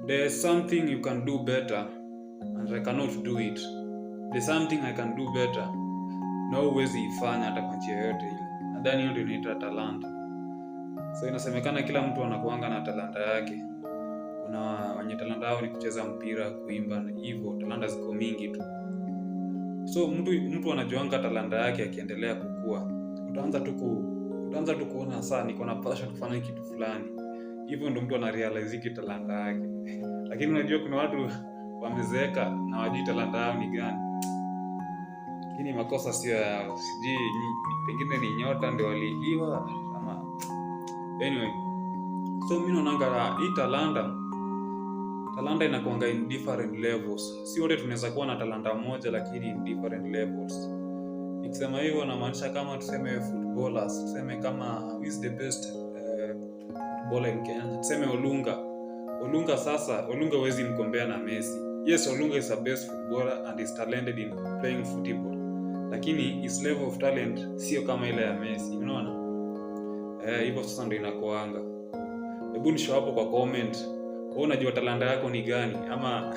There's something you can do better and I cannot do it. There's something I can do better na huwezi ifanya hata kwa njia yoyote ile. Nadhani hiyo ndio inaitwa talanta. So inasemekana kila mtu anakuanga na talanta yake. Kuna wenye talanta yao ni kucheza mpira, kuimba na hivyo, talanta ziko mingi tu. So mtu anajuanga talanta yake akiendelea kukua. Utaanza tu kuona saa niko na passion kufanya kitu fulani. Hivyo ndio mtu anarealize talanta yake. Lakini unajua kuna watu wamezeeka na hawajui talanta yao ni gani. Lakini makosa sio yao. Sijui pengine ni nyota ndio waliibiwa ama anyway. So mimi naona hii talanta inakuanga in different levels. Si wote tunaweza kuwa na talanta moja lakini in different levels. Nikisema hivyo namaanisha kama tuseme footballers, tuseme kama who is the best footballer in Kenya, tuseme Olunga sasa, Olunga huwezi mkombea na Messi. Yes, Olunga is the best footballer and is talented in playing football. Lakini his level of talent sio kama ile ya Messi, unaona? Hivyo sasa ndio inakuanga. Hebu nishow hapo kwa comment. Wewe unajua talanta yako ni gani ama